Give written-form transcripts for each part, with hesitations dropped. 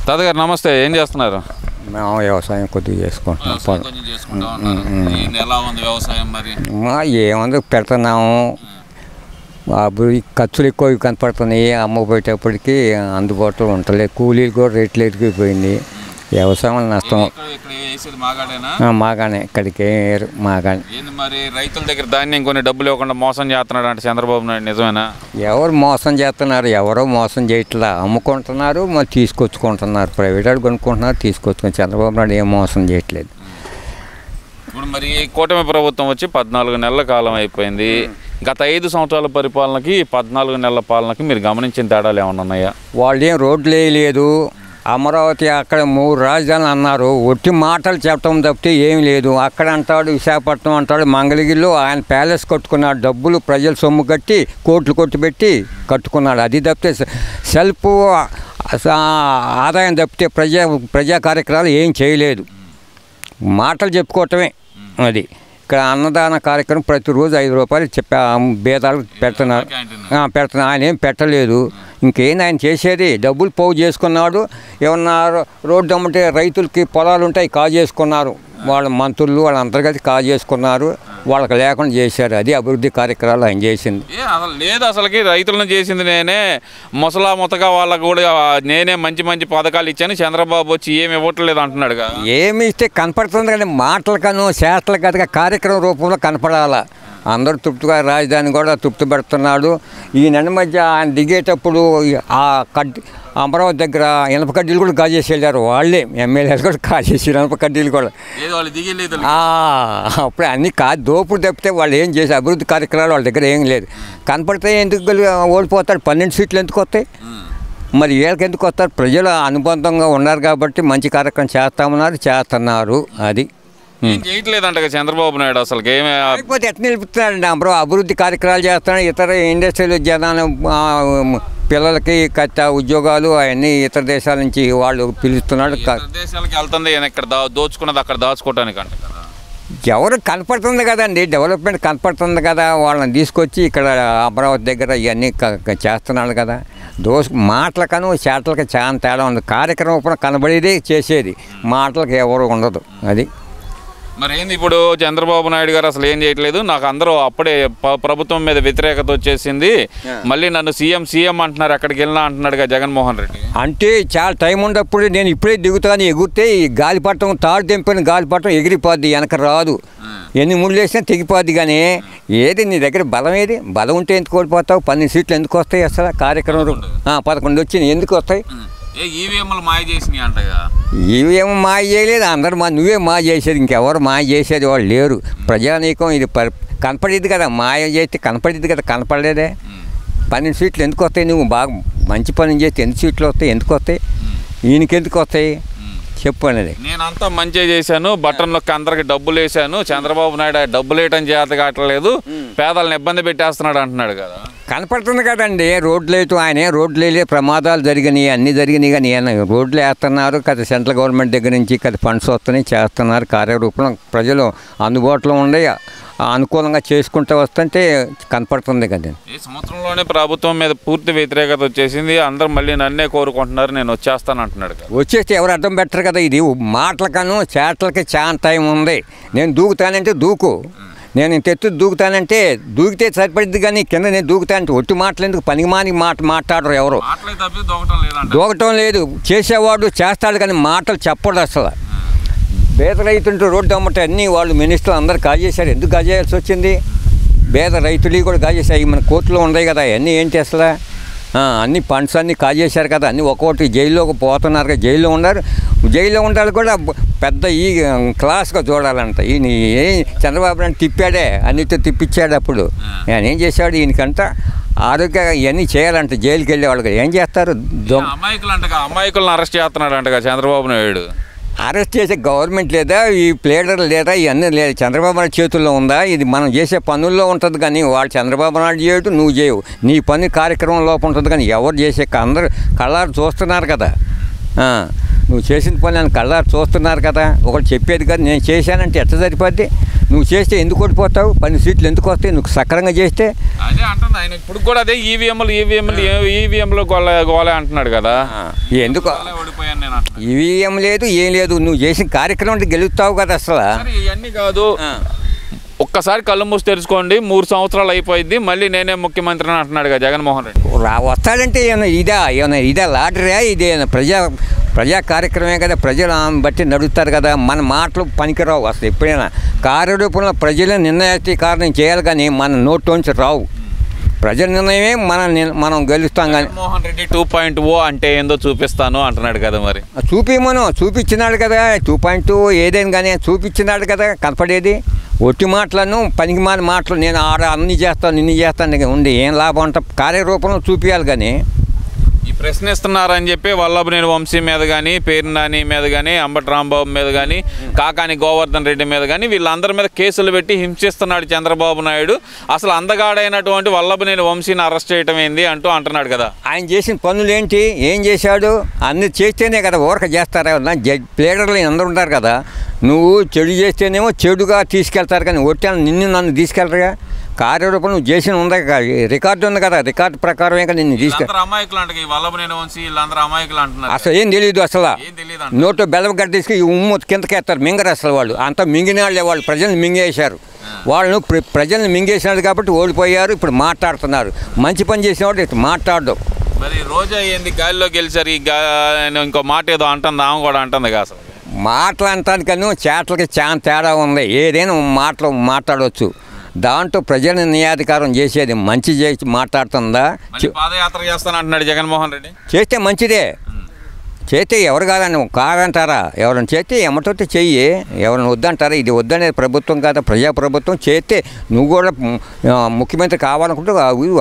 తాతగారు నమస్తే, ఏం చేస్తున్నారు? మేము వ్యవసాయం కొద్దిగా చేసుకుంటున్నాం. ఎలా ఉంది వ్యవసాయం మరి? ఏముంది పెడుతున్నాము, అభివృద్ధి ఖర్చులు ఎక్కువ కనపడుతున్నాయి. అమ్మపోయేటప్పటికి అందుబాటులో ఉండలేదు, కూలీలు కూడా రేట్లు ఎరిగిపోయింది. వ్యవసాయం నష్టం. మాగానే ఇక్కడికి మాగానే. మరి రైతుల దగ్గర ధాన్యం కొన్ని డబ్బులు ఇవ్వకుండా మోసం చేస్తున్నాడు అంటే చంద్రబాబు నాయుడు నిజమేనా? ఎవరు మోసం చేస్తున్నారు? ఎవరో మోసం చేయట్లా, అమ్ముకుంటున్నారు, మరి తీసుకొచ్చుకుంటున్నారు. ప్రైవేట్ వాళ్ళు కొనుక్కుంటున్నారు, తీసుకొచ్చుకొని. చంద్రబాబు నాయుడు ఏం మోసం చేయట్లేదు. ఇప్పుడు మరి కూటమి ప్రభుత్వం వచ్చి 14 నెలల కాలం అయిపోయింది. గత 5 సంవత్సరాల పరిపాలనకి 14 నెలల పాలనకి మీరు గమనించిన తేడాలు ఏమన్నా ఉన్నాయా? వాళ్ళు ఏం రోడ్లు వేయలేదు. అమరావతి అక్కడ 3 రాజధానులు అన్నారు, ఒట్టి మాటలు చెప్పడం తప్పితే ఏం లేదు. అక్కడ అంటాడు విశాఖపట్నం అంటాడు, మంగళగిరిలో ఆయన ప్యాలెస్ కట్టుకున్నాడు, డబ్బులు ప్రజల సొమ్ము కట్టి కోట్లు కొట్టుపెట్టి కట్టుకున్నాడు. అది తప్పితే సెల్ఫ్ ఆదాయం తప్పితే ప్రజా కార్యక్రమాలు ఏం చేయలేదు, మాటలు చెప్పుకోవటమే. అది ఇక్కడ అన్నదాన కార్యక్రమం ప్రతిరోజు 5 రూపాయలు భేదాలు పెడుతున్నారు. ఆయన ఏం పెట్టలేదు. ఇంకేం ఆయన చేసేది? డబ్బులు పోగు చేసుకున్నాడు. ఏమన్నా రోడ్డు అమ్మంటే రైతులకి పొలాలు ఉంటాయి, కాజేసుకున్నారు. వాళ్ళ మంత్రులు వాళ్ళందరూ కలిసి కాజేసుకున్నారు, వాళ్ళకి లేకుండా చేశారు. అది అభివృద్ధి కార్యక్రమాలు ఆయన చేసింది. లేదు అసలుకి రైతులను చేసింది నేనే, ముతగా వాళ్ళకు కూడా నేనే మంచి మంచి పథకాలు ఇచ్చాను, చంద్రబాబు వచ్చి ఏమి ఇవ్వట్లేదు అంటున్నాడు. ఏమి ఇస్తే కనపడుతుంది కానీ మాటలకను శాస్త్రాలు కదా, కార్యక్రమం రూపంలో కనపడాలా. అందరూ తృప్తిగా రాజధాని కూడా తృప్తి పెడుతున్నాడు. ఈ నెల మధ్య ఆయన దిగేటప్పుడు ఆ అమరావతి దగ్గర ఇనప కడ్డీలు కూడా కాజేసి వెళ్ళారు. వాళ్ళే ఎమ్మెల్యేలు కూడా కాజేసి ఇనప కడ్డీలు కూడా. అప్పుడు అన్నీ దోపుడు తప్పితే వాళ్ళు ఏం చేసి అభివృద్ధి కార్యక్రమాలు వాళ్ళ దగ్గర ఏం లేదు. కనపడితే ఎందుకు ఓడిపోతాడు? 12 సీట్లు ఎందుకు వస్తాయి? మరి వీళ్ళకి ఎందుకు వస్తారు? ప్రజలు అనుబంధంగా ఉన్నారు కాబట్టి మంచి కార్యక్రమం చేస్తున్నారు. అది చేయట్లేదంట చంద్రబాబు నాయుడు. అసలు అయిపోతే ఎట్లా నిలుపుతున్నాడండి? అభివృద్ధి కార్యక్రమాలు చేస్తున్నాడు. ఇతర ఇండస్ట్రీలు జనాలు పిల్లలకి ఉద్యోగాలు అవన్నీ ఇతర దేశాల నుంచి వాళ్ళు పిలుస్తున్నాడు. దేశాలకి వెళ్తుంది ఇక్కడ దోచుకున్నది అక్కడ దాచుకోవటానికి అంట. ఎవరు కనపడుతుంది కదండి, డెవలప్మెంట్ కనపడుతుంది కదా, వాళ్ళని తీసుకొచ్చి ఇక్కడ అమరావతి దగ్గర ఇవన్నీ చేస్తున్నాడు కదా. మాటలకను చేతలకి చాలా తేడా ఉంది. కార్యక్రమం కనబడేదే చేసేది, మాటలకు ఎవరు ఉండదు. అది మరి ఏంది ఇప్పుడు చంద్రబాబు నాయుడు గారు అసలు ఏం చేయట్లేదు. నాకు అందరూ అప్పుడే ప్రభుత్వం మీద వ్యతిరేకత వచ్చేసింది, మళ్ళీ నన్ను సీఎం అంటున్నారు, అక్కడికి వెళ్ళినా అంటున్నాడుగా జగన్మోహన్ రెడ్డి. అంటే చాలా టైం ఉన్నప్పుడు నేను ఇప్పుడే దిగుతాను, ఎగిరితే ఈ గాలిపటం తాడు తెంపిన గాలిపటం ఎగిరిపోద్ది, వెనక రాదు. ఎన్ని ముళ్ళు వేసినా తెగిపోద్ది. కానీ ఏది నీ దగ్గర బలం ఏది? బలం ఉంటే ఎందుకు ఓడిపోతావు? 12 సీట్లు ఎందుకు వస్తాయి? అసలు కార్యక్రమం 11 వచ్చినాయి, ఎందుకు వస్తాయి? ఈవీఎంలు మాయ చేసినాయి అంటగా. ఈవీఎం మాయ చేయలేదు, అందరు నువ్వే మాయ చేసేది, ఇంకెవరు మాయ చేసేది వాళ్ళు లేరు. ప్రజానీకం ఇది కనపడేది కదా, మాయ చేస్తే కనపడేది కదా, కనపడలేదే. 12 సీట్లు ఎందుకు వస్తాయి? నువ్వు బాగా మంచి పని చేస్తే ఎన్ని సీట్లు వస్తాయి? ఎందుకు వస్తాయి? ఈయనకి ఎందుకు వస్తాయి చెప్పు అనేది. నేనంతా మంచిగా చేశాను, బటన్లకి అందరికి డబ్బులు వేసాను, చంద్రబాబు నాయుడు డబ్బులు వేయటం చేత కావట్లేదు, పేదలను ఇబ్బంది పెట్టేస్తున్నాడు అంటున్నాడు కదా. కనపడుతుంది కదండి రోడ్లు వేయటం. ఆయన రోడ్లు వేయలే, ప్రమాదాలు జరిగినాయి, అన్నీ జరిగినాయి. కానీ రోడ్లు వేస్తున్నారు కదా, సెంట్రల్ గవర్నమెంట్ దగ్గర నుంచి కదా ఫండ్స్ వస్తున్నాయి, చేస్తున్నారు. కార్యరూపంలో ప్రజలు అందుబాటులో ఉండే అనుకూలంగా చేసుకుంటూ వస్తుంటే కనపడుతుంది కదండి. ఈ సంవత్సరంలోనే ప్రభుత్వం మీద పూర్తి వ్యతిరేకత వచ్చేసింది, అందరూ మళ్ళీ నన్నే కోరుకుంటున్నారు, నేను వచ్చేస్తాను అంటున్నాడు. వచ్చేస్తే ఎవరు అర్థం పెట్టరు కదా. ఇది మాటలకను చేతలకి చాలా టైం ఉంది. నేను దూకుతానంటే దూకు, నేను ఇంత ఎత్తు దూకుతానంటే దూకితే సరిపడింది. కానీ కింద నేను దూకుతానంటే ఒట్టి మాటలు ఎందుకు? పనికిమాని మాట్లాడరు ఎవరు. దూకటం లేదు, చేసేవాడు చేస్తాడు కానీ మాటలు చెప్పడు అసలు. పేద రైతుంటే రోడ్డు అమ్మటే అన్నీ వాళ్ళు మినిస్టర్లు అందరు కాజేశారు. ఎందుకు కాజేయాల్సి వచ్చింది? పేద రైతులు కూడా కాజేశాయి. మన కోర్టులో ఉన్నాయి కదా, అన్నీ ఏంటి అసలు? అన్ని ఫండ్స్ అన్నీ కాజేశారు కదా, అన్నీ ఒక్కొక్కటి జైల్లోకి పోతున్నారు కదా. జైల్లో ఉండాలి కూడా పెద్ద ఈ క్లాస్గా చూడాలంట. ఈయన చంద్రబాబు నాయుడు తిప్పాడే, అన్నిటితో తిప్పించాడు. అప్పుడు ఆయన ఏం చేశాడు? ఈయనకంతా ఆరోగ్య ఇవన్నీ చేయాలంట. జైలుకి వెళ్ళేవాళ్ళు ఏం చేస్తారు? అమాయకులను అరెస్ట్ చేస్తున్నాడు అంటగా చంద్రబాబు నాయుడు. అరెస్ట్ చేసే గవర్నమెంట్ లేదా, ఈ ప్లేడర్లు లేదా, ఇవన్నీ లేదా, చంద్రబాబు నాయుడు చేతుల్లో ఉందా? ఇది మనం చేసే పనుల్లో ఉంటుంది. కానీ వాళ్ళు చంద్రబాబు నాయుడు చేయడు, నువ్వు చేయవు. నీ పని కార్యక్రమం లోపల ఉంటుంది. కానీ ఎవరు చేసే అందరు కళ్ళారు చూస్తున్నారు కదా. నువ్వు చేసిన పని అని కళ్ళారు చూస్తున్నారు కదా. ఒకటి చెప్పేది కదా, నేను చేశానంటే ఎట్లా సరిపోద్ది? నువ్వు చేస్తే ఎందుకు ఓడిపోతావు? 10 సీట్లు ఎందుకు వస్తాయి నువ్వు సక్రంగా చేస్తే? అదే అంటున్నా ఆయన ఇప్పుడు కూడా అదే ఈవీఎంలో గోలే అంటున్నాడు కదా. ఎందుకు ఓడిపోయాను నేను అంటున్నా. ఈవీఎం లేదు ఏం లేదు, నువ్వు చేసిన కార్యక్రమం గెలుస్తావు కదా అసలు. ఇవన్నీ కాదు, ఒక్కసారి కళ్ళు మూసి తెరుచుకోండి 3 సంవత్సరాలు అయిపోయింది మళ్ళీ నేనే ముఖ్యమంత్రి అని అంటున్నాడు కదా జగన్మోహన్ రెడ్డి. వస్తాడంటే ఏమైనా ఇదా లాటరీయా? ఇది ప్రజా కార్యక్రమే కదా, ప్రజలు బట్టి నడుస్తారు కదా. మన మాటలు పనికిరావు అసలు. ఎప్పుడైనా కార్యరూపంలో ప్రజల నిర్ణయాధికారం చేయాలి కానీ మన నోట్లోంచి రావు. ప్రజల నిర్ణయమే మనం గెలుస్తాం కానీ. జగన్మోహన్ రెడ్డి 2.0 అంటే ఏందో చూపిస్తాను అంటున్నాడు కదా. మరి చూపించినాడు కదా 2.0 ఏదైనా కానీ చూపించినాడు కదా. కనపడేది ఒట్టి మాటలను పనికి మాటలు నేను అన్ని చేస్తాను ఇన్ని చేస్తాను ఉండి ఏం లాభం అంట. కార్యరూపంలో చూపించాలి కానీ. ఈ ప్రశ్నిస్తున్నారని చెప్పి వల్లభనేని వంశీ మీద కానీ, పేరు నాని మీద కానీ, అంబటి రాంబాబు మీద కానీ, కాకాని గోవర్ధన్ రెడ్డి మీద కానీ వీళ్ళందరి మీద కేసులు పెట్టి హింసిస్తున్నాడు చంద్రబాబు నాయుడు. అసలు అందగాడైనటువంటి వల్లభనేని వంశీని అరెస్ట్ చేయటం ఏంది అంటూ అంటున్నాడు కదా. ఆయన చేసిన పనులు ఏంటి? ఏం చేశాడు? అన్ని చేస్తేనే కదా ఊరక చేస్తారా? ప్లేడర్లు అందరూ ఉంటారు కదా. నువ్వు చెడు చేస్తేనేమో చెడుగా తీసుకెళ్తారు కానీ నన్ను తీసుకెళ్తారుగా. కార్యరూపం నువ్వు చేసిన ఉంది రికార్డు ఉంది కదా, రికార్డు ప్రకారమే కదా నిన్ను అసలు ఏం తెలియదు. అసలు నోట్లో బెల్లగడ్డ తీసుకు ఉమ్ము కిందకేస్తారు, మింగరు అసలు. వాళ్ళు అంతా మింగిన వాళ్ళే, వాళ్ళు ప్రజల్ని మింగేశారు. వాళ్ళు ప్రజల్ని మింగేసినారు కాబట్టి ఓడిపోయారు. ఇప్పుడు మాట్లాడుతున్నారు. మంచి పని చేసిన వాడు ఇటు మాట్లాడదు. మరి రోజా ఏంది గాలిలో గెలిచారు, ఇంకో మాట ఏదో అంటుంది, ఆమె కూడా అంటుంది కదా. అసలు మాటలు అంటానికన్నా చేతలకి చాలా తేడా ఉంది. ఏదైనా మాట్లాడవచ్చు. దాంట్లో ప్రజల నిర్ణయాధికారం చేసేది మంచి చేసి మాట్లాడుతుందా? పాదయాత్ర చేస్తానంటున్నాడు జగన్మోహన్ రెడ్డి. చేస్తే మంచిదే. చేస్తే ఎవరు కాదంటారా? ఎవరైనా చేస్తే ఎమ్మటొస్తే చెయ్యి. ఎవరైనా వద్దంటారా? ఇది వద్దనేది ప్రభుత్వం కాదా, ప్రజాప్రభుత్వం. చేస్తే నువ్వు కూడా ముఖ్యమంత్రి కావాలనుకుంటే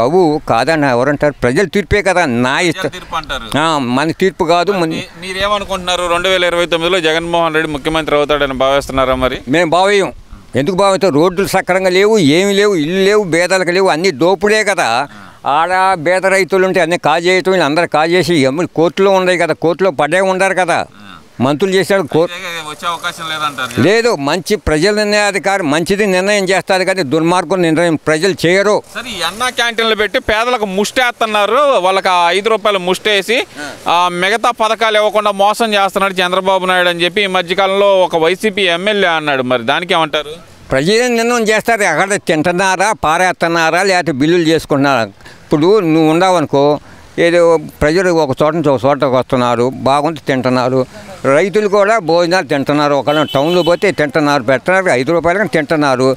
అవు కాదని ఎవరంటారు? ప్రజలు తీర్పే కదా. నా ఇష్టం, మన తీర్పు కాదు. మీరేమనుకుంటున్నారు? 2029లో జగన్మోహన్ రెడ్డి ముఖ్యమంత్రి అవుతాడని భావిస్తున్నారా? మరి మేము భావ్యం. ఎందుకు భావిస్తాం? రోడ్లు సక్రంగా లేవు, ఏమి లేవు, ఇల్లు లేవు, బేదలకు లేవు, అన్నీ దోపుడే కదా. ఆడ బేద రైతులు ఉంటే అన్నీ కాజేయటం, వీళ్ళందరూ కాజేసి కోర్టులో ఉన్నాయి కదా. కోర్టులో పడే ఉండరు కదా. మంత్రులు చేశాడు వచ్చే అవకాశం లేదంటారు. లేదు, మంచి ప్రజల నిర్ణయాధికారి మంచిది నిర్ణయం చేస్తారు కానీ దుర్మార్గం నిర్ణయం ప్రజలు చేయరు. సరే, అన్నా క్యాంటీన్లు పెట్టి పేదలకు ముష్టేస్తున్నారు. వాళ్ళకి 5 రూపాయలు ముష్టేసి మిగతా పథకాలు ఇవ్వకుండా మోసం చేస్తున్నాడు చంద్రబాబు నాయుడు అని చెప్పి ఈ మధ్యకాలంలో ఒక వైసీపీ ఎమ్మెల్యే అన్నాడు. మరి దానికి ఏమంటారు? ప్రజల నిర్ణయం చేస్తారు. ఎక్కడ తింటున్నారా, పారేస్తున్నారా, లేకపోతే బిల్లులు చేసుకుంటున్నారా? ఇప్పుడు నువ్వు ఉండవనుకో, ఏదో ప్రజలు ఒక చోట నుంచి ఒక చోటకు వస్తున్నారు, బాగుంటే తింటున్నారు. రైతులు కూడా భోజనాలు తింటున్నారు. ఒకవేళ టౌన్లో పోతే తింటున్నారు, పెడుతున్నారు. 5 రూపాయలకి తింటున్నారు.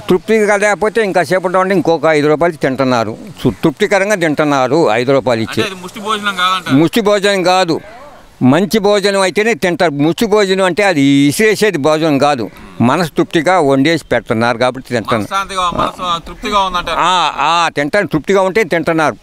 తృప్తిగా లేకపోతే ఇంకా సేపటి ఉంటే ఇంకొక 5 రూపాయలు తింటున్నారు. తృప్తికరంగా తింటున్నారు 5 రూపాయలు ఇచ్చి. ముష్టి భోజనం కాదు, మంచి భోజనం అయితేనే తింటారు. ముష్టి భోజనం అంటే అది ఇసిరేసేది భోజనం కాదు. మనసు తృప్తిగా వండేసి పెడుతున్నారు కాబట్టి తింటున్నారు. తింటాను, తృప్తిగా ఉంటే తింటున్నారు.